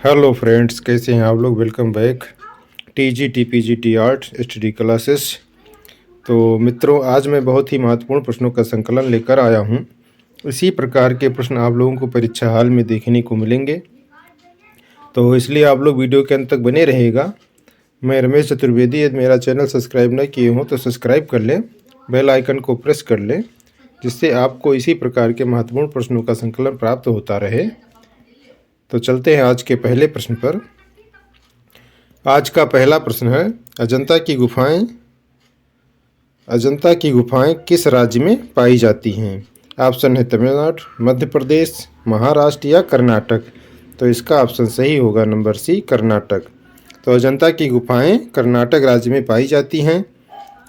Hello friends, कैसे हैं आप लोग। Welcome back TGTPGT art study classes. तो मित्रों, आज मैं बहुत ही महत्वपूर्ण प्रश्नों का संकलन लेकर आया हूं। इसी प्रकार के प्रश्न आप लोगों को परीक्षा हाल में देखने को मिलेंगे, तो इसलिए आप लोग वीडियो के अंत तक बने रहेगा। मैं रमेश चतुर्वेदी। यदि मेरा चैनल सब्सक्राइब न किए हों तो सब्सक्राइब कर लें, बेल आइकन को प्रेस कर लें, जिससे आपको इसी प्रकार के महत्वपूर्ण प्रश्नों का संकलन प्राप्त होता रहे। तो चलते हैं आज के पहले प्रश्न पर। आज का पहला प्रश्न है, अजंता की गुफाएं किस राज्य में पाई जाती हैं। ऑप्शन है तमिलनाडु, मध्य प्रदेश, महाराष्ट्र या कर्नाटक। तो इसका ऑप्शन सही होगा नंबर सी, कर्नाटक। तो अजंता की गुफाएं कर्नाटक राज्य में पाई जाती हैं।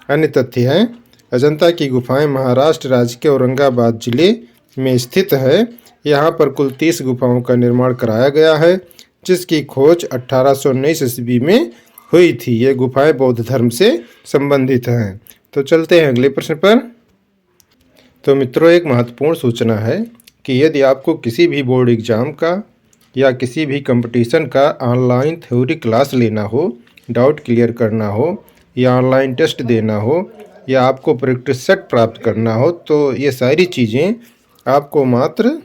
अन्य तथ्य है, अजंता की गुफाएं महाराष्ट्र राज्य के औरंगाबाद जिले में स्थित है। यहाँ पर कुल 30 गुफाओं का निर्माण कराया गया है, जिसकी खोज 1819 ईस्वी में हुई थी। ये गुफाएं बौद्ध धर्म से संबंधित हैं। तो चलते हैं अगले प्रश्न पर। तो मित्रों, एक महत्वपूर्ण सूचना है कि यदि आपको किसी भी बोर्ड एग्जाम का या किसी भी कंपटीशन का ऑनलाइन थ्योरी क्लास लेना हो, डाउट क्लियर करना हो या ऑनलाइन टेस्ट देना हो या आपको प्रैक्टिस सेट प्राप्त करना हो, तो ये सारी चीज़ें आपको मात्र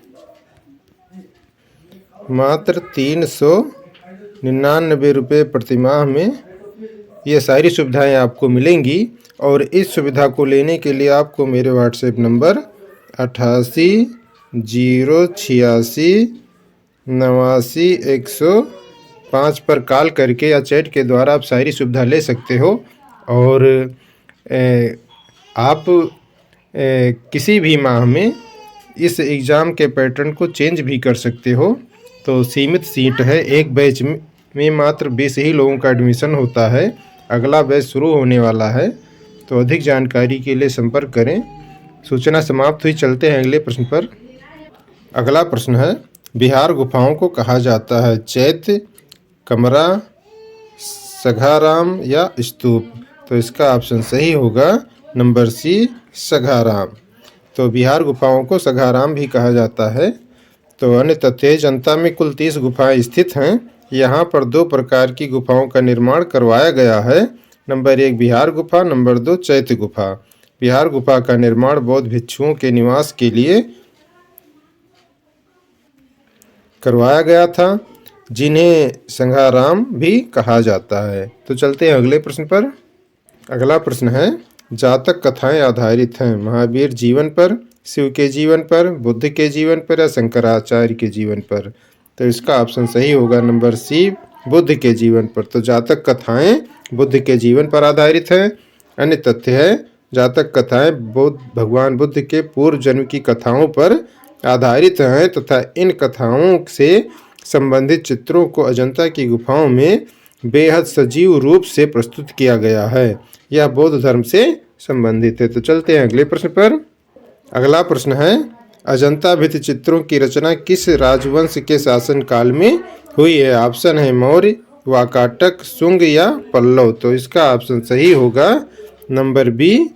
399 रुपये प्रतिमाह में ये सारी सुविधाएं आपको मिलेंगी। और इस सुविधा को लेने के लिए आपको मेरे व्हाट्सएप नंबर 88 086 89 105 पर कॉल करके या चैट के द्वारा आप सारी सुविधा ले सकते हो। और आप किसी भी माह में इस एग्ज़ाम के पैटर्न को चेंज भी कर सकते हो। तो सीमित सीट है, एक बैच में मात्र 20 ही लोगों का एडमिशन होता है। अगला बैच शुरू होने वाला है, तो अधिक जानकारी के लिए संपर्क करें। सूचना समाप्त हुई। चलते हैं अगले प्रश्न पर। अगला प्रश्न है, बिहार गुफाओं को कहा जाता है चैत्य, कमरा, सघाराम या स्तूप। तो इसका ऑप्शन सही होगा नंबर सी, सघाराम। तो बिहार गुफाओं को सघाराम भी कहा जाता है। तो अन्य तथ्य, जनता में कुल 30 गुफाएं स्थित हैं। यहाँ पर 2 प्रकार की गुफाओं का निर्माण करवाया गया है। नंबर 1 बिहार गुफा, नंबर 2 चैत्य गुफा। बिहार गुफा का निर्माण बौद्ध भिक्षुओं के निवास के लिए करवाया गया था, जिन्हें संघाराम भी कहा जाता है। तो चलते हैं अगले प्रश्न पर। अगला प्रश्न है, जातक कथाएं आधारित हैं महावीर जीवन पर, शिव के जीवन पर, बुद्ध के जीवन पर या शंकराचार्य के जीवन पर। तो इसका ऑप्शन सही होगा नंबर सी, बुद्ध के जीवन पर। तो जातक कथाएं बुद्ध के जीवन पर आधारित हैं। अन्य तथ्य है, जातक कथाएं भगवान बुद्ध के पूर्व जन्म की कथाओं पर आधारित हैं तथा इन कथाओं से संबंधित चित्रों को अजंता की गुफाओं में बेहद सजीव रूप से प्रस्तुत किया गया है। यह बौद्ध धर्म से संबंधित है। तो चलते हैं अगले प्रश्न पर। अगला प्रश्न है, अजंता भित्ति चित्रों की रचना किस राजवंश के शासनकाल में हुई है। ऑप्शन है मौर्य, वाकाटक, शुंग या पल्लव। तो इसका ऑप्शन सही होगा नंबर बी,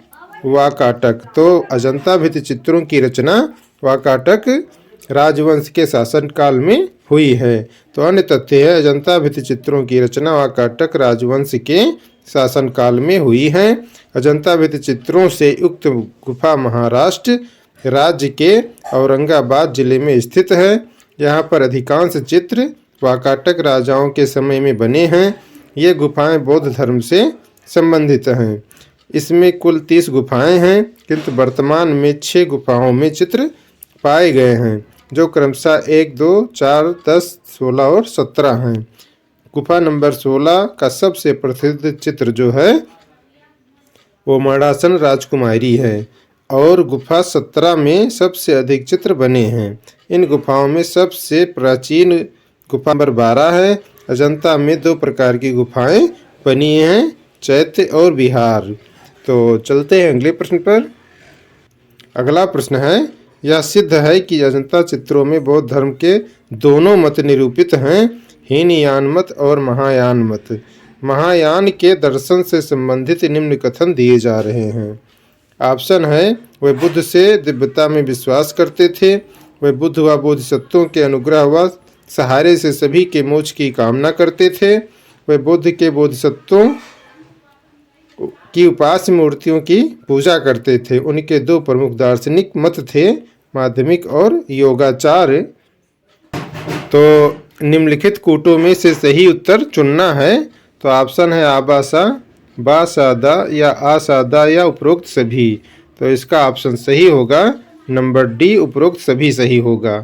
वाकाटक। तो अजंता भित्ति चित्रों की रचना वाकाटक राजवंश के शासनकाल में हुई है। तो अन्य तथ्य है, अजंता भित्ति चित्रों की रचना वाकाटक राजवंश के शासनकाल में हुई है। अजंता भित्ति चित्रों से युक्त गुफा महाराष्ट्र राज्य के औरंगाबाद जिले में स्थित है। यहाँ पर अधिकांश चित्र वाकाटक राजाओं के समय में बने हैं। ये गुफाएं बौद्ध धर्म से संबंधित हैं। इसमें कुल 30 गुफाएं हैं, किंतु वर्तमान में 6 गुफाओं में चित्र पाए गए हैं, जो क्रमशः 1, 2, 4, 10, 16 और 17 हैं। गुफा नंबर 16 का सबसे प्रसिद्ध चित्र जो है वो मणासन राजकुमारी है और गुफा 17 में सबसे अधिक चित्र बने हैं। इन गुफाओं में सबसे प्राचीन गुफा नंबर 12 है। अजंता में 2 प्रकार की गुफाएं बनी हैं, चैत्य और बिहार। तो चलते हैं अगले प्रश्न पर। अगला प्रश्न है, यह सिद्ध है कि अजंता चित्रों में बौद्ध धर्म के दोनों मत निरूपित हैं, हीनयान मत और महायान मत। महायान के दर्शन से संबंधित निम्न कथन दिए जा रहे हैं। ऑप्शन है, वे बुद्ध से दिव्यता में विश्वास करते थे, वे बुद्ध व बोधिसत्वों के अनुग्रह व सहारे से सभी के मोक्ष की कामना करते थे। वे बुद्ध के बोधिसत्वों की उपास्य मूर्तियों की पूजा करते थे। उनके दो प्रमुख दार्शनिक मत थे, माध्यमिक और योगाचार। तो निम्नलिखित कूटों में से सही उत्तर चुनना है। तो ऑप्शन है आबासा, बासादा या आसादा या उपरोक्त सभी। तो इसका ऑप्शन सही होगा नंबर डी, उपरोक्त सभी सही होगा।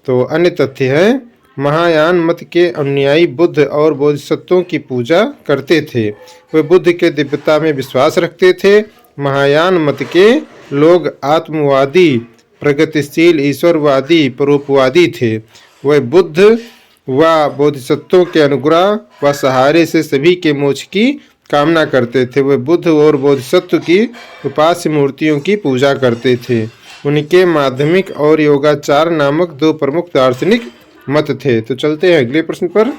तो अन्य तथ्य है, महायान मत के अनुयायी बुद्ध और बोधिसत्वों की पूजा करते थे। वे बुद्ध के दिव्यता में विश्वास रखते थे। महायान मत के लोग आत्मवादी, प्रगतिशील, ईश्वरवादी, परोपवादी थे। वे बुद्ध व बोधिसत्वों के अनुग्रह व सहारे से सभी के मोक्ष की कामना करते थे। वे बुद्ध और बोधिसत्व की उपास्य मूर्तियों की पूजा करते थे। उनके माध्यमिक और योगाचार नामक दो प्रमुख दार्शनिक मत थे। तो चलते हैं अगले प्रश्न पर।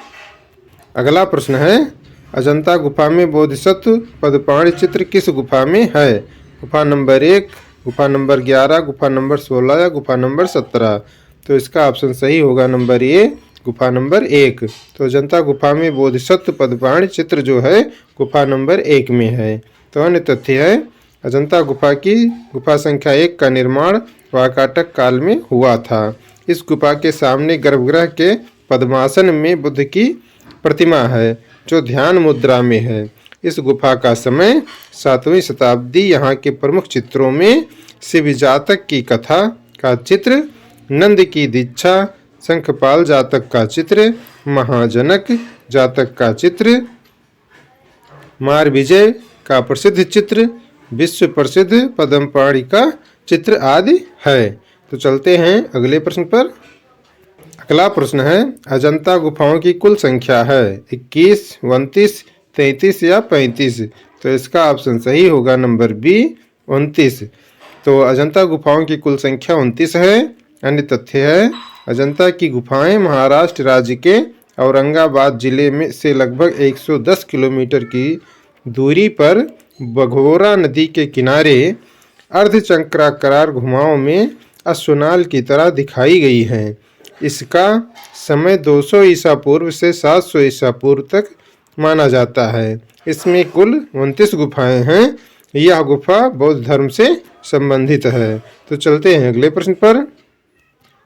अगला प्रश्न है, अजंता गुफा में बोधिसत्व पदपाणि चित्र किस गुफा में है? गुफा नंबर 1, गुफा नंबर 11, गुफा नंबर 16 या गुफा नंबर 17। तो इसका ऑप्शन सही होगा नंबर ए, गुफा नंबर 1। तो अजंता गुफा में बोधिसत्व पदपाणि चित्र जो है गुफा नंबर 1 में है। तो अन्य तथ्य है, अजंता गुफा की गुफा संख्या 1 का निर्माण वाकाटक काल में हुआ था। इस गुफा के सामने गर्भगृह के पद्मासन में बुद्ध की प्रतिमा है जो ध्यान मुद्रा में है। इस गुफा का समय 7वीं शताब्दी। यहाँ के प्रमुख चित्रों में शिव जातक की कथा का चित्र, नंद की दीक्षा, शंखपाल जातक का चित्र, महाजनक जातक का चित्र, मार विजय का प्रसिद्ध चित्र, विश्व प्रसिद्ध पद्मपाणि का चित्र आदि है। तो चलते हैं अगले प्रश्न पर। अगला प्रश्न है, अजंता गुफाओं की कुल संख्या है 21, 29, 33 या 35। तो इसका ऑप्शन सही होगा नंबर बी, 29। तो अजंता गुफाओं की कुल संख्या 29 है। अन्य तथ्य है, अजंता की गुफाएं महाराष्ट्र राज्य के औरंगाबाद जिले में से लगभग 110 किलोमीटर की दूरी पर बघोरा नदी के किनारे अर्धचक्राकार घुमावों में अश्वनाल की तरह दिखाई गई हैं। इसका समय 200 ईसा पूर्व से 700 ईसा पूर्व तक माना जाता है। इसमें कुल 29 गुफाएं हैं। यह गुफा बौद्ध धर्म से संबंधित है। तो चलते हैं अगले प्रश्न पर।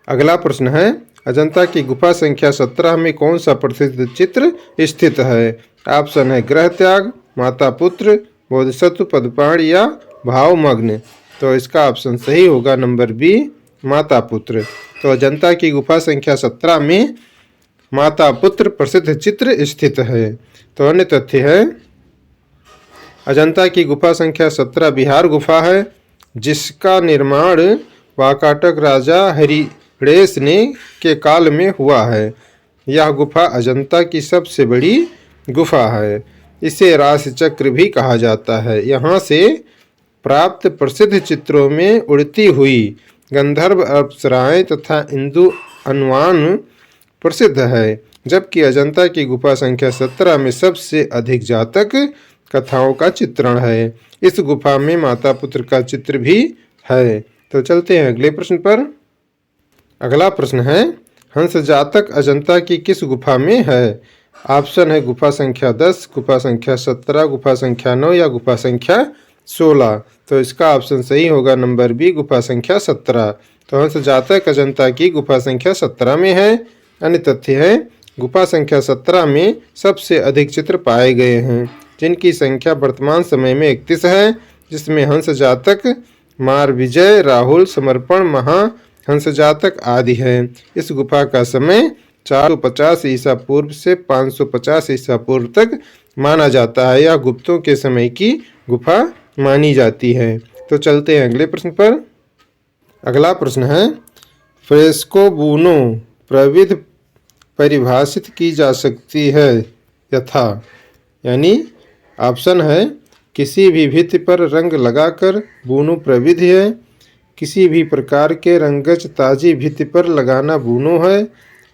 अगला प्रश्न है, अजंता की गुफा संख्या 17 में कौन सा प्रसिद्ध चित्र स्थित है? ऑप्शन है ग्रह त्याग, माता पुत्र, बोधिसत्व पदपाणि या भावमग्न। तो इसका ऑप्शन सही होगा नंबर बी, माता पुत्र। तो अजंता की गुफा संख्या 17 में माता पुत्र प्रसिद्ध चित्र स्थित है। तो अन्य तथ्य है, अजंता की गुफा संख्या 17 बिहार गुफा है जिसका निर्माण वाकाटक राजा हरिहरेश ने के काल में हुआ है। यह गुफा अजंता की सबसे बड़ी गुफा है। इसे राशि चक्र भी कहा जाता है। यहाँ से प्राप्त प्रसिद्ध चित्रों में उड़ती हुई गंधर्व अप्सराएं तथा इंदु अनुमान प्रसिद्ध है। जबकि अजंता की गुफा संख्या 17 में सबसे अधिक जातक कथाओं का चित्रण है। इस गुफा में माता पुत्र का चित्र भी है। तो चलते हैं अगले प्रश्न पर। अगला प्रश्न है, हंस जातक अजंता की किस गुफा में है? ऑप्शन है गुफा संख्या 10, गुफा संख्या 17, गुफा संख्या 9 या गुफा संख्या 16। तो इसका ऑप्शन सही होगा नंबर बी, गुफा संख्या 17। तो हंस जातक अजंता की गुफा संख्या 17 में है। अन्य तथ्य है, गुफा संख्या 17 में सबसे अधिक चित्र पाए गए हैं जिनकी संख्या वर्तमान समय में 31 है, जिसमें हंस जातक, मार विजय, राहुल, समर्पण, महा हंस जातक आदि है। इस गुफा का समय 450 ईसा पूर्व से 550 ईसा पूर्व तक माना जाता है। यह गुप्तों के समय की गुफा मानी जाती है। तो चलते हैं अगले प्रश्न पर। अगला प्रश्न है, फ्रेस्कोबूनो प्रविधि परिभाषित की जा सकती है यथा, यानी ऑप्शन है किसी भी भित्ति पर रंग लगाकर बूनो प्रविधि है, किसी भी प्रकार के रंगज ताजी भित्ति पर लगाना बूनो है,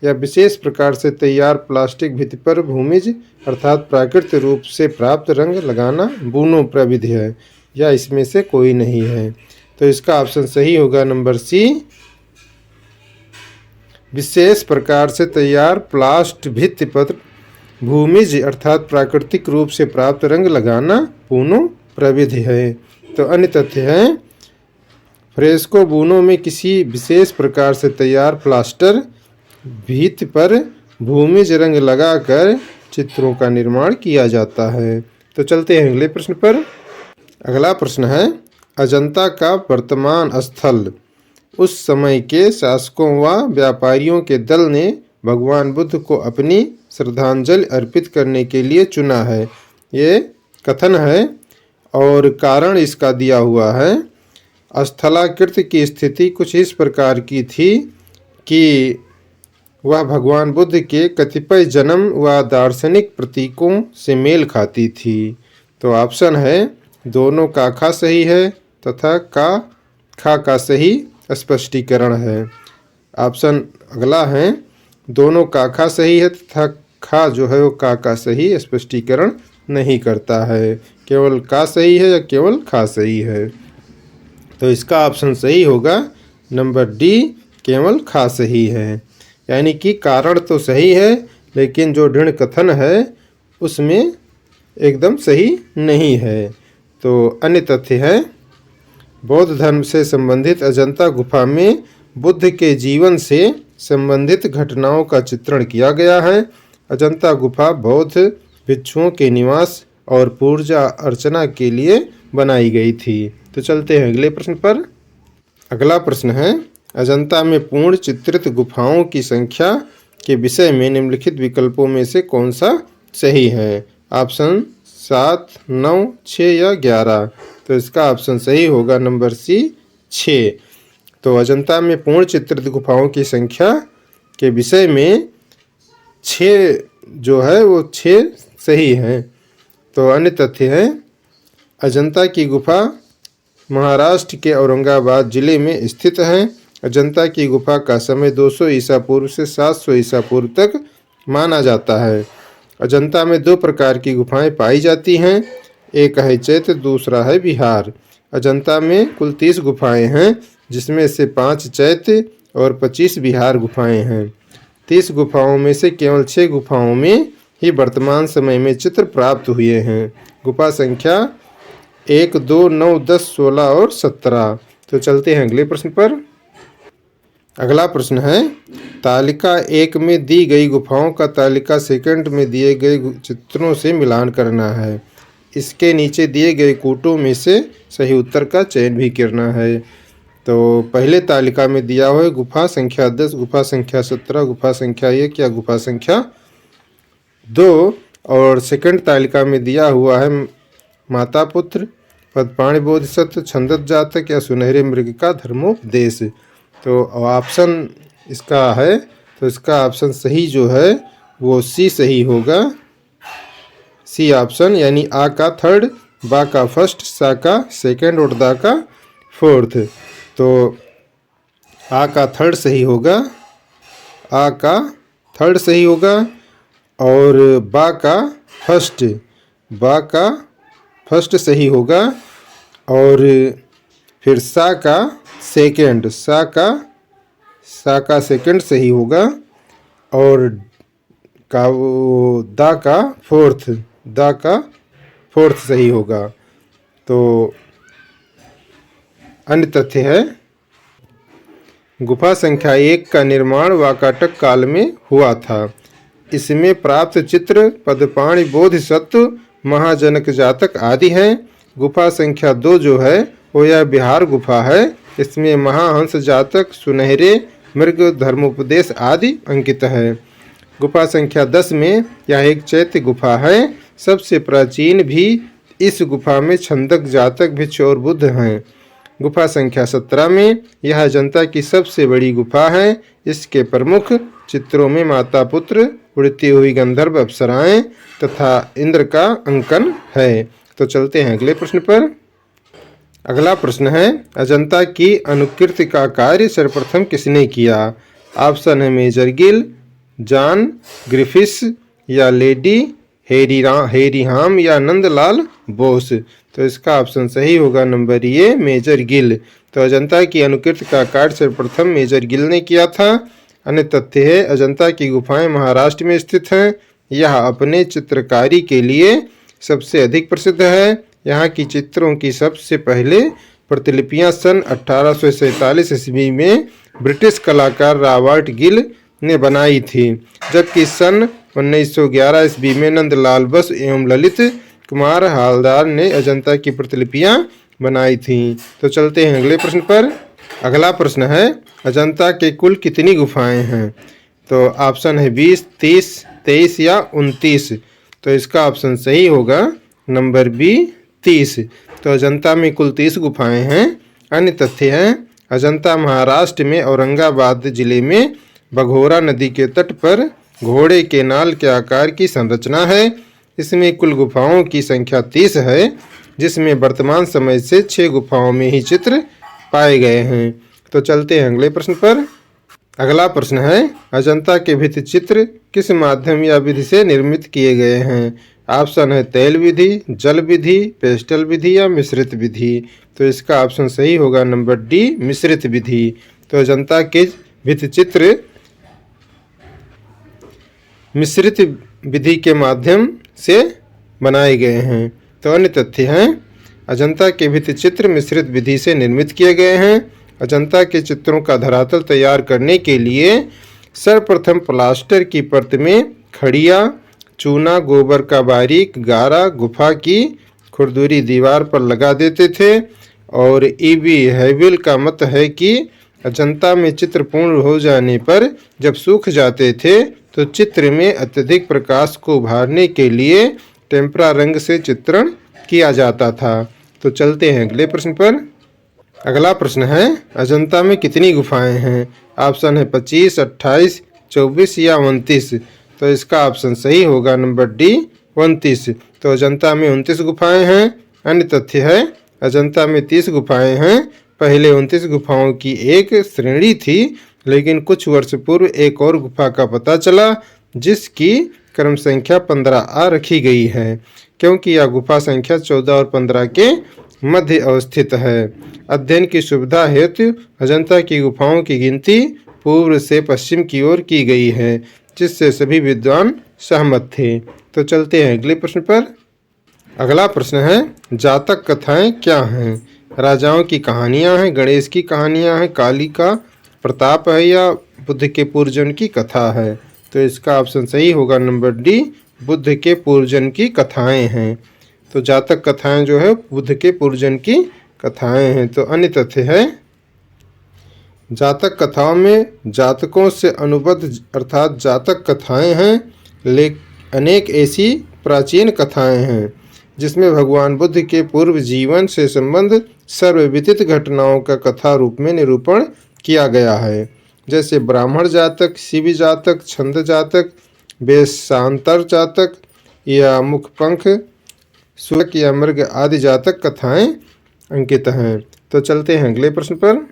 या विशेष प्रकार से तैयार प्लास्टिक भित्ति पर भूमिज अर्थात प्राकृतिक रूप से प्राप्त रंग लगाना बूनो प्रविधि है, या इसमें से कोई नहीं है। तो इसका ऑप्शन सही होगा नंबर सी, विशेष प्रकार से तैयार प्लास्ट भित्ति पर भूमिज अर्थात प्राकृतिक रूप से प्राप्त रंग लगाना बूनों प्रविधि है। तो अन्य तथ्य है फ्रेस्को बूनों में किसी विशेष प्रकार से तैयार प्लास्टर भित्ति पर भूमिज रंग लगाकर चित्रों का निर्माण किया जाता है। तो चलते हैं अगले प्रश्न पर। अगला प्रश्न है अजंता का वर्तमान स्थल उस समय के शासकों व व्यापारियों के दल ने भगवान बुद्ध को अपनी श्रद्धांजलि अर्पित करने के लिए चुना है। ये कथन है और कारण इसका दिया हुआ है। स्थलाकृत की स्थिति कुछ इस प्रकार की थी कि वह भगवान बुद्ध के कतिपय जन्म व दार्शनिक प्रतीकों से मेल खाती थी। तो ऑप्शन है दोनों का खा सही है तथा का खा का सही स्पष्टीकरण है। ऑप्शन अगला है दोनों का खा सही है तथा खा जो है वो का सही स्पष्टीकरण नहीं करता है, केवल का सही है या केवल खा सही है। तो इसका ऑप्शन सही होगा नंबर डी, केवल खा सही है। यानी कि कारण तो सही है लेकिन जो दृढ़ कथन है उसमें एकदम सही नहीं है। तो अन्य तथ्य है बौद्ध धर्म से संबंधित अजंता गुफा में बुद्ध के जीवन से संबंधित घटनाओं का चित्रण किया गया है। अजंता गुफा बौद्ध भिक्षुओं के निवास और पूजा अर्चना के लिए बनाई गई थी। तो चलते हैं अगले प्रश्न पर। अगला प्रश्न है अजंता में पूर्ण चित्रित गुफाओं की संख्या के विषय में निम्नलिखित विकल्पों में से कौन सा सही है। ऑप्शन 7, 9, 6 या 11। तो इसका ऑप्शन सही होगा नंबर सी, 6। तो अजंता में पूर्ण चित्रित गुफाओं की संख्या के विषय में 6 जो है वो 6 सही है। तो अन्य तथ्य है अजंता की गुफा महाराष्ट्र के औरंगाबाद जिले में स्थित है। अजंता की गुफा का समय 200 ईसा पूर्व से 700 ईसा पूर्व तक माना जाता है। अजंता में 2 प्रकार की गुफाएं पाई जाती हैं, एक है चैत्य, दूसरा है विहार। अजंता में कुल 30 गुफाएं हैं जिसमें से 5 चैत्य और 25 विहार गुफाएं हैं। 30 गुफाओं में से केवल 6 गुफाओं में ही वर्तमान समय में चित्र प्राप्त हुए हैं। गुफा संख्या 1, 2, 9, 10, 16 और 17। तो चलते हैं अगले प्रश्न पर। अगला प्रश्न है तालिका 1 में दी गई गुफाओं का तालिका सेकंड में दिए गए चित्रों से मिलान करना है। इसके नीचे दिए गए कूटों में से सही उत्तर का चयन भी करना है। तो पहले तालिका में दिया हुआ है गुफा संख्या 10, गुफा संख्या 17, गुफा संख्या 1 या गुफा संख्या 2। और सेकंड तालिका में दिया हुआ है माता पुत्र, पदपाणि बोधिसत्व, छंदत जातक या सुनहरे मृग का धर्मोपदेश। तो ऑप्शन इसका है, तो इसका ऑप्शन सही जो है वो सी सही होगा, सी ऑप्शन। यानी आ का थर्ड, बा का फर्स्ट, सा का सेकंड और दा का फोर्थ। तो आ का थर्ड सही होगा, आ का थर्ड सही होगा और बा का फर्स्ट, बा का फर्स्ट सही होगा और फिर सा का सेकंड, सा का सेकंड सही होगा और दा का फोर्थ, दा का फोर्थ सही होगा। तो अन्य तथ्य है गुफा संख्या 1 का निर्माण वाकाटक काल में हुआ था। इसमें प्राप्त चित्र पदपाणि बोधिसत्व, महाजनक जातक आदि हैं। गुफा संख्या 2 जो है वो यह बिहार गुफा है। इसमें महाहंस जातक, सुनहरे मृग, धर्मोपदेश आदि अंकित है। गुफा संख्या 10 में यह एक चैत्य गुफा है। सबसे प्राचीन भी इस गुफा में छंदक जातक, भिक्षु और बुद्ध हैं। गुफा संख्या 17 में यह अजंता की सबसे बड़ी गुफा है। इसके प्रमुख चित्रों में माता पुत्र, उड़ती हुई गंधर्व अप्सराएं तथा इंद्र का अंकन है। तो चलते हैं अगले प्रश्न पर। अगला प्रश्न है अजंता की अनुकृति का कार्य सर्वप्रथम किसने किया। ऑप्शन है मेजर गिल, जॉन ग्रिफिथ्स या लेडी हेरिहाम या नंदलाल बोस। तो इसका ऑप्शन सही होगा नंबर ए, मेजर गिल। तो अजंता की अनुकृति का कार्य सर्वप्रथम मेजर गिल ने किया था। अन्य तथ्य है अजंता की गुफाएं महाराष्ट्र में स्थित हैं। यह अपने चित्रकारी के लिए सबसे अधिक प्रसिद्ध है। यहाँ की चित्रों की सबसे पहले प्रतिलिपियां सन 1847 ईस्वी में ब्रिटिश कलाकार रॉबर्ट गिल ने बनाई थी, जबकि सन 1911 ईस्वी में नंदलाल बस एवं ललित कुमार हालदार ने अजंता की प्रतिलिपियां बनाई थीं। तो चलते हैं अगले प्रश्न पर। अगला प्रश्न है अजंता के कुल कितनी गुफाएं हैं? तो ऑप्शन है 20, 30, 23 या 29। तो इसका ऑप्शन सही होगा नंबर बी 30। तो अजंता में कुल 30 गुफाएं हैं। अन्य तथ्य हैं अजंता महाराष्ट्र में औरंगाबाद जिले में बघोरा नदी के तट पर घोड़े के नाल के आकार की संरचना है। इसमें कुल गुफाओं की संख्या 30 है, जिसमें वर्तमान समय से 6 गुफाओं में ही चित्र पाए गए हैं। तो चलते हैं अगले प्रश्न पर। अगला प्रश्न है अजंता के भित्ति चित्र किस माध्यम या विधि से निर्मित किए गए हैं? ऑप्शन है तेल विधि, जल विधि, पेस्टल विधि या मिश्रित विधि। तो इसका ऑप्शन सही होगा नंबर डी मिश्रित विधि। तो अजंता के भित्ति चित्र मिश्रित विधि के माध्यम से बनाए गए हैं। तो अन्य तथ्य हैं अजंता के भित्ति चित्र मिश्रित विधि से निर्मित किए गए हैं। अजंता के चित्रों का धरातल तैयार करने के लिए सर्वप्रथम प्लास्टर की परत में खड़िया, चूना, गोबर का बारीक गारा गुफा की खुरदुरी दीवार पर लगा देते थे। और ईबी हैविल का मत है कि अजंता में चित्र पूर्ण हो जाने पर जब सूख जाते थे तो चित्र में अत्यधिक प्रकाश को उभारने के लिए टेम्परा रंग से चित्रण किया जाता था। तो चलते हैं अगले प्रश्न पर। अगला प्रश्न है अजंता में कितनी गुफाएं हैं? ऑप्शन है 25, 28, 24 या 29। तो इसका ऑप्शन सही होगा नंबर डी 29। तो अजंता में 29 गुफाएं हैं। अन्य तथ्य है अजंता में 30 गुफाएं हैं। पहले 29 गुफाओं की एक श्रेणी थी, लेकिन कुछ वर्ष पूर्व एक और गुफा का पता चला जिसकी क्रम संख्या 15A रखी गई है, क्योंकि यह गुफा संख्या 14 और 15 के मध्य अवस्थित है। अध्ययन की सुविधा हेतु अजंता की गुफाओं की गिनती पूर्व से पश्चिम की ओर की गई है, जिससे सभी विद्वान सहमत थे। तो चलते हैं अगले प्रश्न पर। अगला प्रश्न है जातक कथाएं क्या हैं? राजाओं की कहानियां हैं, गणेश की कहानियां हैं, काली का प्रताप है या बुद्ध के पूर्वजन की कथा है? तो इसका ऑप्शन सही होगा नंबर डी बुद्ध के पूर्वजन की कथाएं हैं। तो जातक कथाएं जो है बुद्ध के पूर्वजन की कथाएं हैं। तो अन्य तथ्य है जातक कथाओं में जातकों से अनुबद्ध अर्थात जातक कथाएं हैं। अनेक ऐसी प्राचीन कथाएं हैं जिसमें भगवान बुद्ध के पूर्व जीवन से संबंध सर्वविदित घटनाओं का कथा रूप में निरूपण किया गया है, जैसे ब्राह्मण जातक, शिव जातक, छंद जातक, वेशांतर जातक या मुखपंख, सुलक या मृग आदि जातक कथाएं अंकित हैं। तो चलते हैं अगले प्रश्न पर।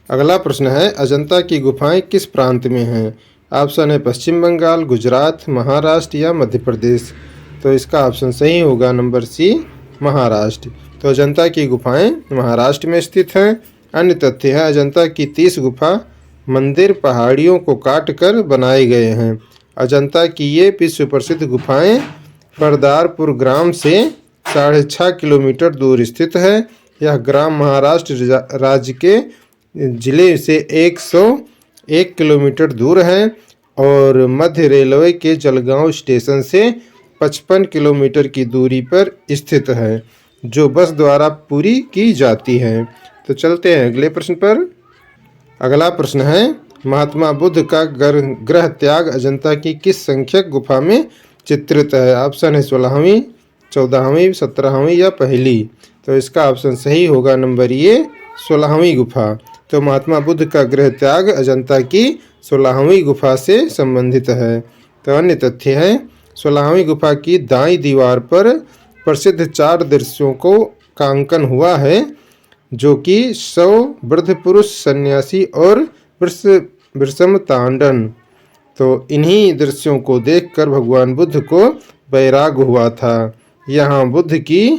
अगला प्रश्न है अजंता की गुफाएं किस प्रांत में हैं? ऑप्शन है पश्चिम बंगाल, गुजरात, महाराष्ट्र या मध्य प्रदेश। तो इसका ऑप्शन सही होगा नंबर सी महाराष्ट्र। तो अजंता की गुफाएं महाराष्ट्र में स्थित हैं। अन्य तथ्य है अजंता की 30 गुफा मंदिर पहाड़ियों को काट कर बनाए गए हैं। अजंता की ये विश्व प्रसिद्ध गुफाएं परदारपुर ग्राम से 6.5 किलोमीटर दूर स्थित है। यह ग्राम महाराष्ट्र राज्य के जिले से 101 किलोमीटर दूर है और मध्य रेलवे के जलगांव स्टेशन से 55 किलोमीटर की दूरी पर स्थित है, जो बस द्वारा पूरी की जाती है। तो चलते हैं अगले प्रश्न पर। अगला प्रश्न है महात्मा बुद्ध का ग्रह त्याग अजंता की किस संख्यक गुफा में चित्रित है? ऑप्शन है 16वीं, 14वीं, 17वीं या पहली। तो इसका ऑप्शन सही होगा नंबर ये 16वीं गुफा। तो महात्मा बुद्ध का गृह त्याग अजंता की 16वीं गुफा से संबंधित है। तो अन्य तथ्य है 16वीं गुफा की दाईं दीवार पर प्रसिद्ध 4 दृश्यों का अंकन हुआ है, जो कि 100 वृद्ध पुरुष, सन्यासी और वृषम तांडन। तो इन्हीं दृश्यों को देखकर भगवान बुद्ध को वैराग हुआ था। यहाँ बुद्ध की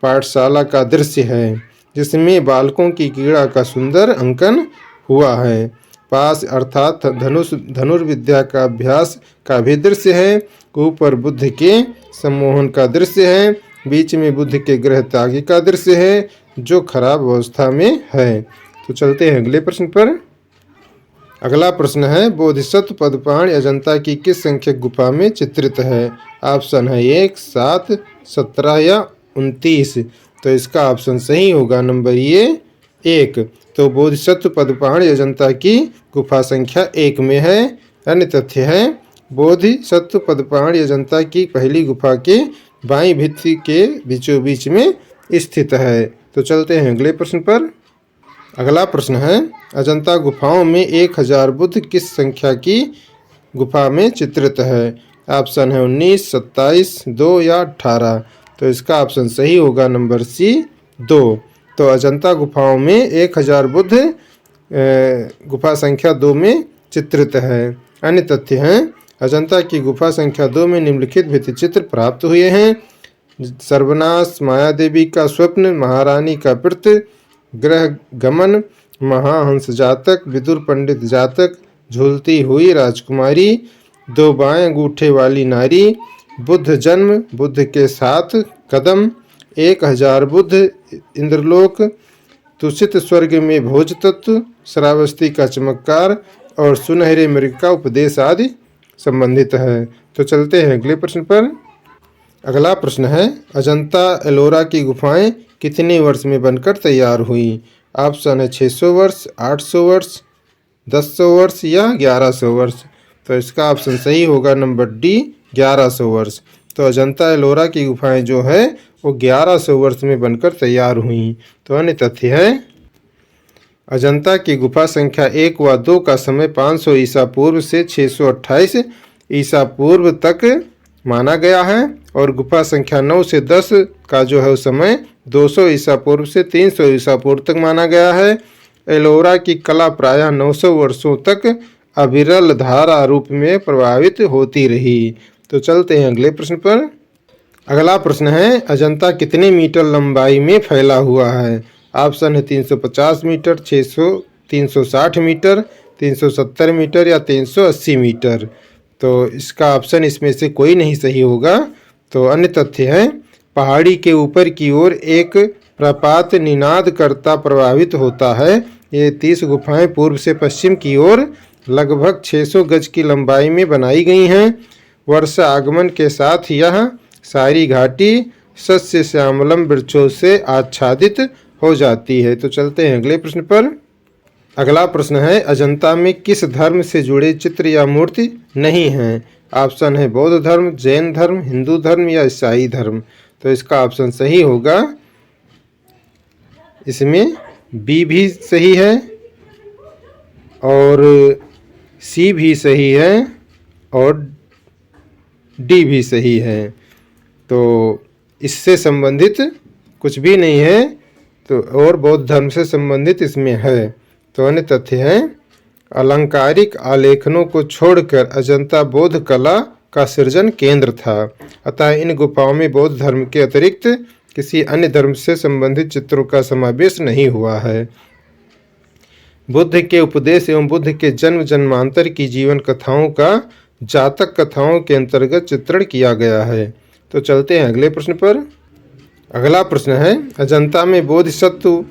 पाठशाला का दृश्य है, जिसमें बालकों की क्रीड़ा का सुंदर अंकन हुआ है। पास अर्थात धनुर्विद्या का अभ्यास का भी दृश्य है। ऊपर बुद्ध के सम्मोहन का दृश्य है। बीच में बुद्ध के गृह त्यागी का दृश्य है जो खराब अवस्था में है। तो चलते हैं अगले प्रश्न पर। अगला प्रश्न है बोधिसत्व पदपाणि अजंता की किस संख्यक गुफा में चित्रित है? ऑप्शन है 1, 7, 17 या 29। तो इसका ऑप्शन सही होगा नंबर ये 1। तो बोधिसत्व पदपाणि अजंता की गुफा संख्या 1 में है। अन्य तथ्य है बोधिसत्व पदपाणि अजंता की पहली गुफा के बाईं भित्ति के बीचों बीच में स्थित है। तो चलते हैं अगले प्रश्न पर। अगला प्रश्न है अजंता गुफाओं में 1000 बुद्ध किस संख्या की गुफा में चित्रित है? ऑप्शन है 19, 27, 2 या 18। तो इसका ऑप्शन सही होगा नंबर सी 2। तो अजंता गुफाओं में 1000 बुद्ध गुफा संख्या 2 में चित्रित है। अन्य तथ्य हैं अजंता की गुफा संख्या 2 में निम्नलिखित भित्ति चित्र प्राप्त हुए हैं। सर्वनाश, माया देवी का स्वप्न, महारानी का पितृ ग्रह गमन, महाहंस जातक, विदुर पंडित जातक, झूलती हुई राजकुमारी, 2 बाएं अंगूठे वाली नारी, बुद्ध जन्म, बुद्ध के साथ कदम, 1000 बुद्ध, इंद्रलोक, तुषित स्वर्ग में भोज तत्व, श्रावस्ती का चमत्कार और सुनहरे मृग का उपदेश आदि संबंधित है। तो चलते हैं अगले प्रश्न पर। अगला प्रश्न है अजंता एलोरा की गुफाएं कितने वर्ष में बनकर तैयार हुई? ऑप्शन है 600 वर्ष, 800 वर्ष, 1000 वर्ष या 1100 वर्ष। तो इसका ऑप्शन सही होगा नंबर डी 1100 वर्ष। तो अजंता एलोरा की गुफाएं जो है वो 1100 वर्ष में बनकर तैयार हुई। तो अन्य तथ्य है अजंता की गुफा संख्या 1 व 2 का समय 500 ईसा पूर्व से 628 ईसा पूर्व तक माना गया है और गुफा संख्या 9 से 10 का जो है उस समय 200 ईसा पूर्व से 300 ईसा पूर्व तक माना गया है। एलोरा की कला प्रायः 900 वर्षों तक अविरल धारा रूप में प्रभावित होती रही। तो चलते हैं अगले प्रश्न पर। अगला प्रश्न है अजंता कितने मीटर लंबाई में फैला हुआ है? ऑप्शन है 350 मीटर, 600, 360 मीटर, 370 मीटर या 380 मीटर। तो इसका ऑप्शन इसमें से कोई नहीं सही होगा। तो अन्य तथ्य है पहाड़ी के ऊपर की ओर एक प्रपात निनाद करता प्रभावित होता है। ये 30 गुफाएं पूर्व से पश्चिम की ओर लगभग 600 गज की लंबाई में बनाई गई हैं। वर्षा आगमन के साथ यह सारी घाटी सस्य श्यामलम वृक्षों से आच्छादित हो जाती है। तो चलते हैं अगले प्रश्न पर। अगला प्रश्न है अजंता में किस धर्म से जुड़े चित्र या मूर्ति नहीं हैं? ऑप्शन है बौद्ध धर्म, जैन धर्म, हिंदू धर्म या ईसाई धर्म। तो इसका ऑप्शन सही होगा, इसमें बी भी सही है और सी भी सही है और डी भी सही है। तो इससे संबंधित कुछ भी नहीं है तो और बौद्ध धर्म से संबंधित इसमें है। तो अन्य तथ्य है अलंकारिक आलेखनों को छोड़कर अजंता बौद्ध कला का सृजन केंद्र था। अतः इन गुफाओं में बौद्ध धर्म के अतिरिक्त किसी अन्य धर्म से संबंधित चित्रों का समावेश नहीं हुआ है। बुद्ध के उपदेश एवं बुद्ध के जन्म जन्मांतर की जीवन कथाओं का जातक कथाओं के अंतर्गत चित्रण किया गया है। तो चलते हैं अगले प्रश्न पर। अगला प्रश्न है अजंता में बोधिसत्व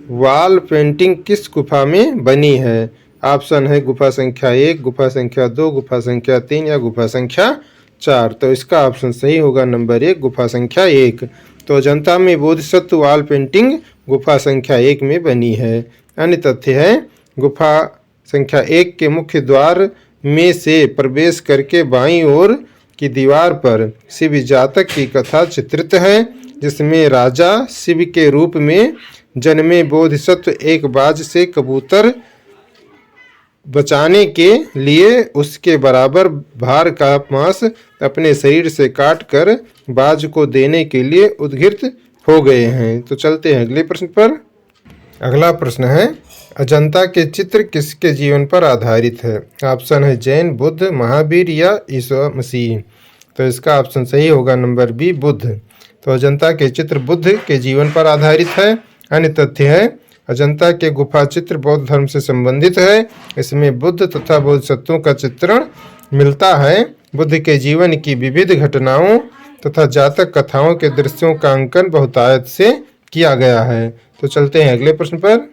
वॉल पेंटिंग किस गुफा में बनी है? ऑप्शन है गुफा संख्या 1, गुफा संख्या 2, गुफा संख्या 3 या गुफा संख्या 4। तो इसका ऑप्शन सही होगा नंबर 1 गुफा संख्या 1। तो अजंता में बोधिसत्व वॉल पेंटिंग गुफा संख्या 1 में बनी है। अन्य तथ्य है गुफा संख्या 1 के मुख्य द्वार में से प्रवेश करके बाईं ओर की दीवार पर शिव जातक की कथा चित्रित है, जिसमें राजा शिव के रूप में जन्मे बोधिसत्व एक बाज से कबूतर बचाने के लिए उसके बराबर भार का मांस अपने शरीर से काटकर बाज को देने के लिए उद्गित हो गए हैं। तो चलते हैं अगले प्रश्न पर। अगला प्रश्न है अजंता के चित्र किसके जीवन पर आधारित है? ऑप्शन है जैन, बुद्ध, महावीर या ईसा मसीह। तो इसका ऑप्शन सही होगा नंबर बी बुद्ध। तो अजंता के चित्र बुद्ध के जीवन पर आधारित है। अन्य तथ्य है अजंता के गुफा चित्र बौद्ध धर्म से संबंधित है। इसमें बुद्ध तथा बोधिसत्वों का चित्रण मिलता है। बुद्ध के जीवन की विविध घटनाओं तथा जातक कथाओं के दृश्यों का अंकन बहुतायत से किया गया है। तो चलते हैं अगले प्रश्न पर।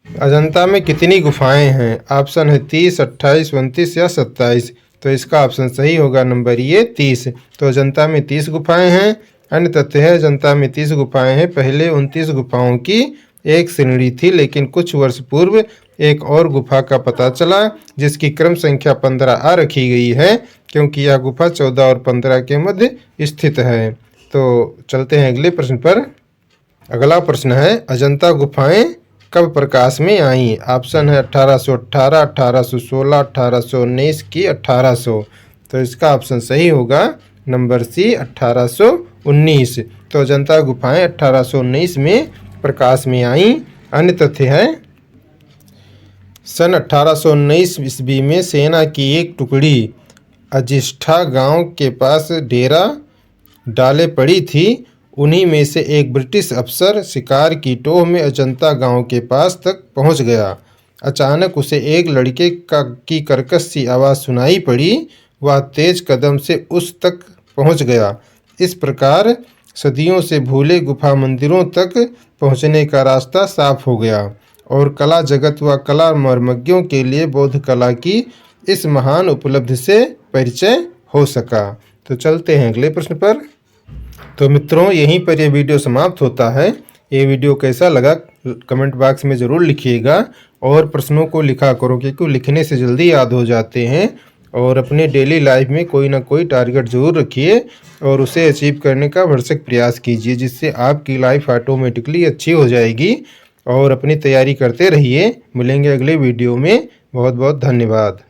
अजंता में कितनी गुफाएं हैं? ऑप्शन है 30, 28, 29 या 27। तो इसका ऑप्शन सही होगा नंबर ये 30। तो अजंता में 30 गुफाएं हैं। अन्य तथ्य है अजंता में 30 गुफाएं हैं। पहले 29 गुफाओं की एक श्रेणी थी, लेकिन कुछ वर्ष पूर्व एक और गुफा का पता चला जिसकी क्रम संख्या 15A रखी गई है, क्योंकि यह गुफा 14 और 15 के मध्य स्थित है। तो चलते हैं अगले प्रश्न पर। अगला प्रश्न है अजंता गुफाएं कब प्रकाश में आईं? ऑप्शन है 1818, 1816, 1819 की 1800। तो इसका ऑप्शन सही होगा नंबर सी 1819। तो अजंता गुफाएं 1819 में प्रकाश में आईं। अन्य तथ्य है सन 1819 ईस्वी में सेना की एक टुकड़ी अजिष्ठा गांव के पास डेरा डाले पड़ी थी। उन्हीं में से एक ब्रिटिश अफसर शिकार की टोह में अजंता गांव के पास तक पहुंच गया। अचानक उसे एक लड़के की कर्कश सी आवाज़ सुनाई पड़ी। वह तेज कदम से उस तक पहुंच गया। इस प्रकार सदियों से भूले गुफा मंदिरों तक पहुंचने का रास्ता साफ हो गया और कला जगत व कला मर्मज्ञों के लिए बौद्ध कला की इस महान उपलब्धि से परिचय हो सका। तो चलते हैं अगले प्रश्न पर। तो मित्रों, यहीं पर यह वीडियो समाप्त होता है। ये वीडियो कैसा लगा कमेंट बॉक्स में ज़रूर लिखिएगा और प्रश्नों को लिखा करो, क्योंकि लिखने से जल्दी याद हो जाते हैं। और अपने डेली लाइफ में कोई ना कोई टारगेट ज़रूर रखिए और उसे अचीव करने का भरसक प्रयास कीजिए, जिससे आपकी लाइफ ऑटोमेटिकली अच्छी हो जाएगी। और अपनी तैयारी करते रहिए। मिलेंगे अगले वीडियो में। बहुत बहुत धन्यवाद।